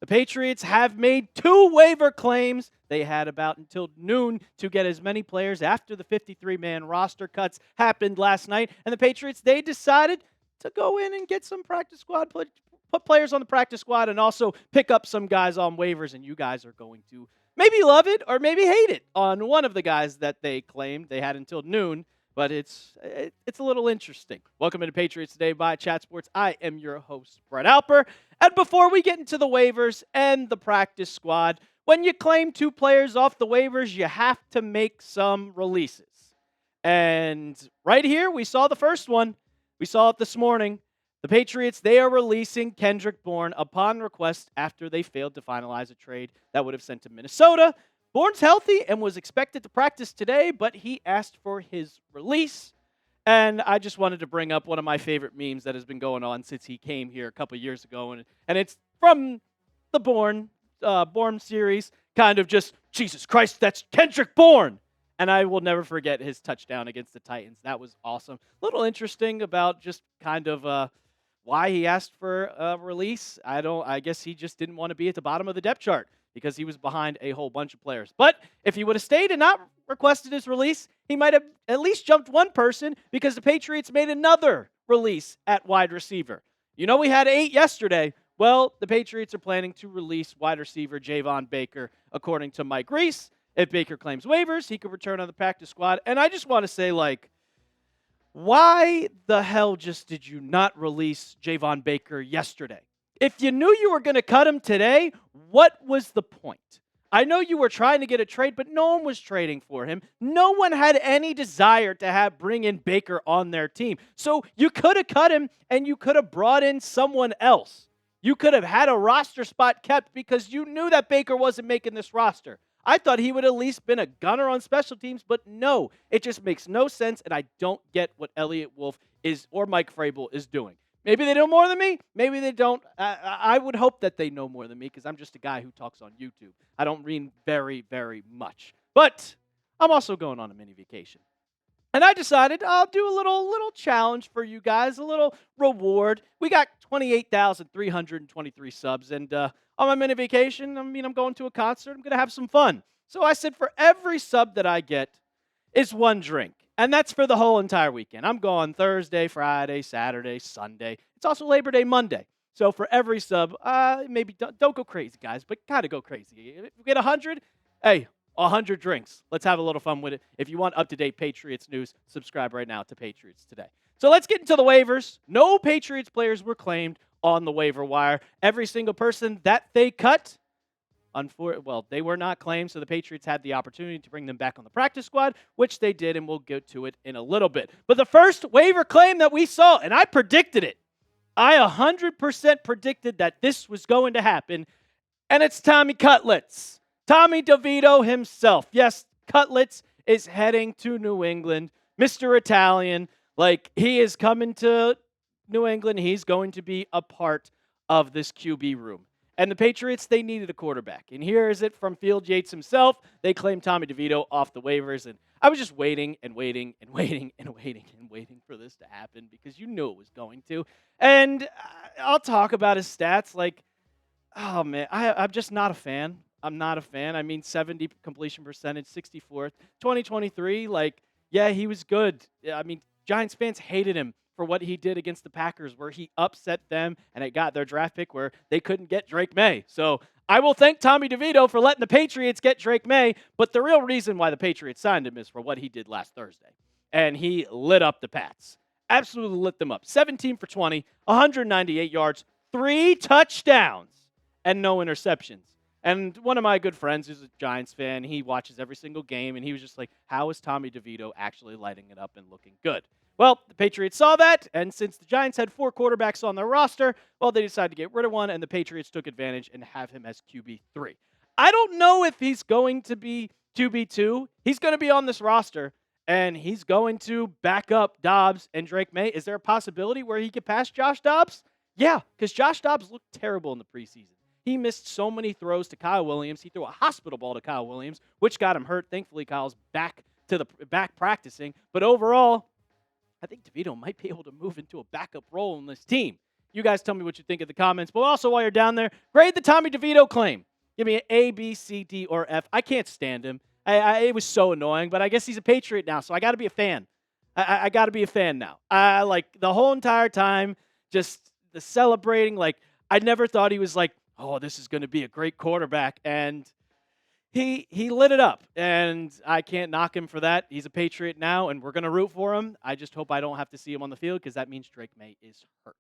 The Patriots have made 2 waiver claims. They had about until noon to get as many players after the 53-man roster cuts happened last night. And the Patriots, they decided to go in and get some practice squad, put players on the practice squad, and also pick up some guys on waivers. And you guys are going to maybe love it or maybe hate it on one of the guys that they claimed they had until noon. But it's a little interesting. Welcome to Patriots Today by Chat Sports. I am your host, Brett Alper. And before we get into the waivers and the practice squad, when you claim 2 players off the waivers, you have to make some releases. And right here, we saw the first one. We saw it this morning. The Patriots, they are releasing Kendrick Bourne upon request after they failed to finalize a trade that would have sent to Minnesota. Bourne's healthy and was expected to practice today, but he asked for his release. And I just wanted to bring up one of my favorite memes that has been going on since he came here a couple years ago. And it's from the Bourne series, kind of just, Jesus Christ, that's Kendrick Bourne. And I will never forget his touchdown against the Titans. That was awesome. A little interesting about just kind of why he asked for a release. I guess he just didn't want to be at the bottom of the depth chart, because he was behind a whole bunch of players. But if he would have stayed and not requested his release, he might have at least jumped one person, because the Patriots made another release at wide receiver. You know, we had 8 yesterday. Well, the Patriots are planning to release wide receiver Javon Baker, according to Mike Reese. If Baker claims waivers, he could return on the practice squad. And I just want to say, why the hell just did you not release Javon Baker yesterday? If you knew you were going to cut him today, what was the point? I know you were trying to get a trade, but no one was trading for him. No one had any desire to bring in Baker on their team. So you could have cut him, and you could have brought in someone else. You could have had a roster spot kept, because you knew that Baker wasn't making this roster. I thought he would at least been a gunner on special teams, but no. It just makes no sense, and I don't get what Elliott Wolf or Mike Vrabel is doing. Maybe they know more than me. Maybe they don't. I would hope that they know more than me, because I'm just a guy who talks on YouTube. I don't read very, very much. But I'm also going on a mini vacation. And I decided I'll do a little challenge for you guys, a little reward. We got 28,323 subs. And on my mini vacation, I'm going to a concert. I'm going to have some fun. So I said for every sub that I get is one drink. And that's for the whole entire weekend. I'm going Thursday, Friday, Saturday, Sunday. It's also Labor Day Monday. So for every sub, maybe don't go crazy, guys, but kind of go crazy. If we get 100, hey, 100 drinks. Let's have a little fun with it. If you want up-to-date Patriots news, subscribe right now to Patriots Today. So let's get into the waivers. No Patriots players were claimed on the waiver wire. Every single person that they cut, they were not claimed, so the Patriots had the opportunity to bring them back on the practice squad, which they did, and we'll get to it in a little bit. But the first waiver claim that we saw, and I predicted it, I 100% predicted that this was going to happen, and it's Tommy Cutlets. Tommy DeVito himself. Yes, Cutlets is heading to New England. Mr. Italian, he is coming to New England. He's going to be a part of this QB room. And the Patriots, they needed a quarterback. And here is it from Field Yates himself. They claimed Tommy DeVito off the waivers. And I was just waiting and waiting and waiting and waiting and waiting for this to happen, because you knew it was going to. And I'll talk about his stats. Oh, man, I'm just not a fan. I'm not a fan. 70 completion percentage, 64th. 2023, yeah, he was good. Giants fans hated him for what he did against the Packers, where he upset them and it got their draft pick where they couldn't get Drake May. So I will thank Tommy DeVito for letting the Patriots get Drake May, but the real reason why the Patriots signed him is for what he did last Thursday. And he lit up the Pats. Absolutely lit them up. 17 for 20, 198 yards, 3 touchdowns, and no interceptions. And one of my good friends who's a Giants fan, he watches every single game, and he was just like, how is Tommy DeVito actually lighting it up and looking good? Well, the Patriots saw that, and since the Giants had 4 quarterbacks on their roster, they decided to get rid of one, and the Patriots took advantage and have him as QB3. I don't know if he's going to be QB2. He's going to be on this roster, and he's going to back up Dobbs and Drake May. Is there a possibility where he could pass Josh Dobbs? Yeah, because Josh Dobbs looked terrible in the preseason. He missed so many throws to Kyle Williams. He threw a hospital ball to Kyle Williams, which got him hurt. Thankfully, Kyle's back practicing. But overall, I think DeVito might be able to move into a backup role in this team. You guys tell me what you think in the comments. But also, while you're down there, grade the Tommy DeVito claim. Give me an A, B, C, D, or F. I can't stand him. It was so annoying, but I guess he's a Patriot now, so I got to be a fan. I got to be a fan now. Like, the whole entire time, just the celebrating. Like, I never thought he was like, oh, this is going to be a great quarterback. And he lit it up, and I can't knock him for that. He's a Patriot now, and we're going to root for him. I just hope I don't have to see him on the field because that means Drake May is hurt.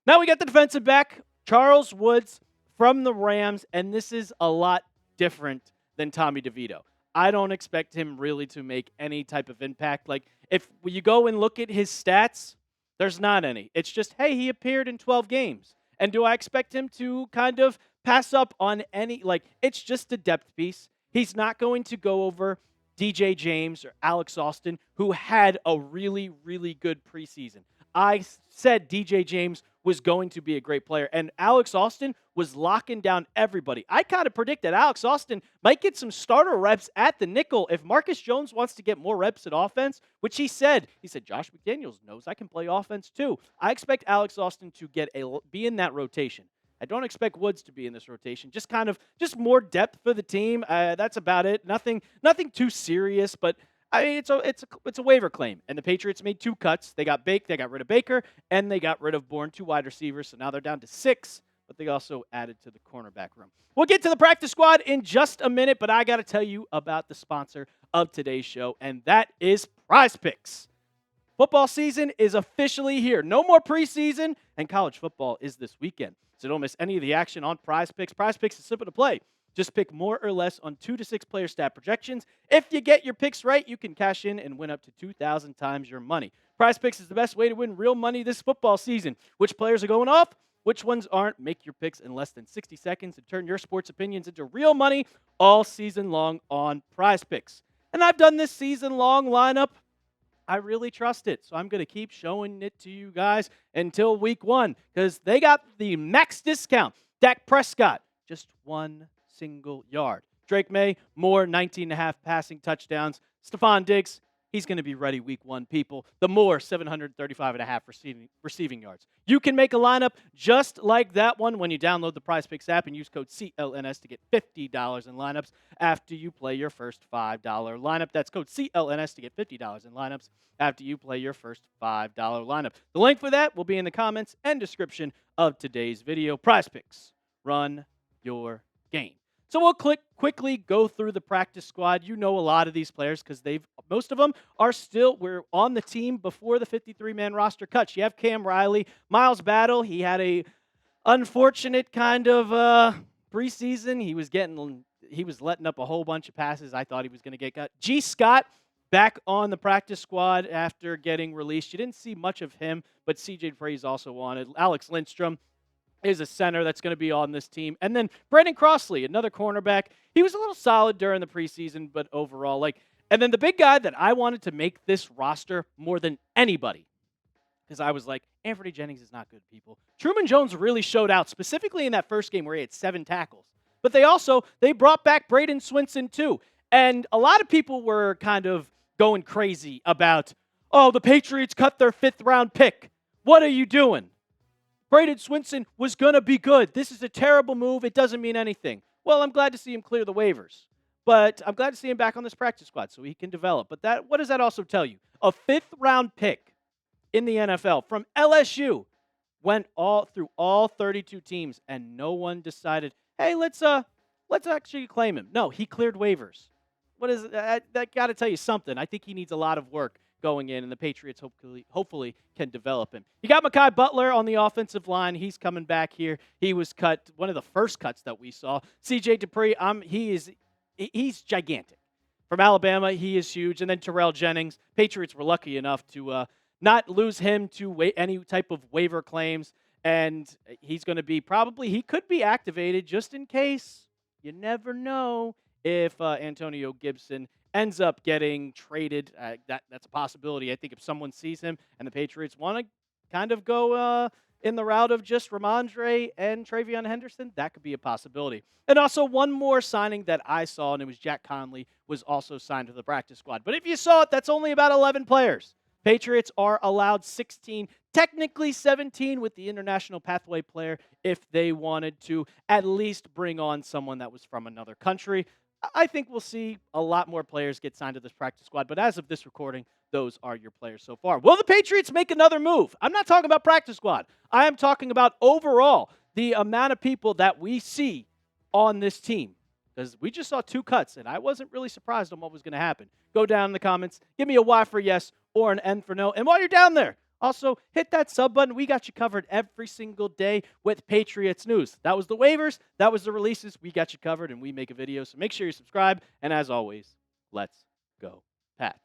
Now we got the defensive back, Charles Woods from the Rams, and this is a lot different than Tommy DeVito. I don't expect him really to make any type of impact. Like, if you go and look at his stats, there's not any. It's just, hey, he appeared in 12 games. And do I expect him to kind of pass up on any, like, it's just a depth piece. He's not going to go over DJ James or Alex Austin, who had a really, really good preseason. I said DJ James was going to be a great player, and Alex Austin was locking down everybody. I kind of predicted Alex Austin might get some starter reps at the nickel if Marcus Jones wants to get more reps at offense, which he said. He said, Josh McDaniels knows I can play offense too. I expect Alex Austin to be in that rotation. I don't expect Woods to be in this rotation. Just more depth for the team. That's about it. Nothing too serious, but I mean, it's a waiver claim, and the Patriots made 2 cuts. They got rid of Baker, and they got rid of Bourne, 2 wide receivers. So now they're down to 6, but they also added to the cornerback room. We'll get to the practice squad in just a minute, but I got to tell you about the sponsor of today's show, and that is PrizePicks. Football season is officially here. No more preseason, and college football is this weekend. So don't miss any of the action on PrizePicks. PrizePicks is simple to play. Just pick more or less on 2 to 6 player stat projections. If you get your picks right, you can cash in and win up to 2,000 times your money. PrizePicks is the best way to win real money this football season. Which players are going off? Which ones aren't? Make your picks in less than 60 seconds and turn your sports opinions into real money all season long on PrizePicks. And I've done this season-long lineup. I really trust it, so I'm going to keep showing it to you guys until week 1 because they got the max discount. Dak Prescott, just 1 single yard. Drake May, more 19.5 passing touchdowns. Stephon Diggs, he's going to be ready week 1, people. The more 735.5 receiving yards. You can make a lineup just like that one when you download the PrizePicks app and use code CLNS to get $50 in lineups after you play your first $5 lineup. That's code CLNS to get $50 in lineups after you play your first $5 lineup. The link for that will be in the comments and description of today's video. PrizePicks, run your game. So we'll quickly go through the practice squad. You know a lot of these players because most of them were on the team before the 53-man roster cuts. You have Cam Riley, Miles Battle. He had a unfortunate kind of preseason. He was letting up a whole bunch of passes. I thought he was going to get cut. G. Scott back on the practice squad after getting released. You didn't see much of him, but C.J. Dippre also wanted. Alec Lindstrom is a center that's going to be on this team. And then Brandon Crossley, another cornerback. He was a little solid during the preseason, but overall, and then the big guy that I wanted to make this roster more than anybody, because I was like, Anthony Jennings is not good, people. Truman Jones really showed out, specifically in that first game where he had 7 tackles. But they brought back Bradyn Swinson too. And a lot of people were kind of going crazy about, oh, the Patriots cut their 5th round pick. What are you doing? Bradyn Swinson was going to be good. This is a terrible move. It doesn't mean anything. Well, I'm glad to see him clear the waivers. But I'm glad to see him back on this practice squad so he can develop. But what does that also tell you? A 5th-round pick in the NFL from LSU went through all 32 teams, and no one decided, hey, let's actually claim him. No, he cleared waivers. What is that got to tell you something. I think he needs a lot of work going in, and the Patriots hopefully can develop him. You got Mekhi Butler on the offensive line. He's coming back here. He was cut, one of the first cuts that we saw. C.J. Dippre, he's gigantic. From Alabama, he is huge. And then Terrell Jennings. Patriots were lucky enough to not lose him to any type of waiver claims, and he's going to be he could be activated just in case. You never know if Antonio Gibson ends up getting traded. That's a possibility. I think if someone sees him and the Patriots want to kind of go in the route of just Ramondre and Travion Henderson, that could be a possibility. And also one more signing that I saw, and it was Jack Conley was also signed to the practice squad. But if you saw it, that's only about 11 players. Patriots are allowed 16, technically 17 with the international pathway player if they wanted to at least bring on someone that was from another country. I think we'll see a lot more players get signed to this practice squad, but as of this recording, those are your players so far. Will the Patriots make another move? I'm not talking about practice squad. I am talking about overall the amount of people that we see on this team. Because we just saw 2 cuts, and I wasn't really surprised on what was going to happen. Go down in the comments. Give me a Y for yes or an N for no. And while you're down there, also hit that sub button. We got you covered every single day with Patriots news. That was the waivers. That was the releases. We got you covered, and we make a video. So make sure you subscribe. And as always, let's go Pats.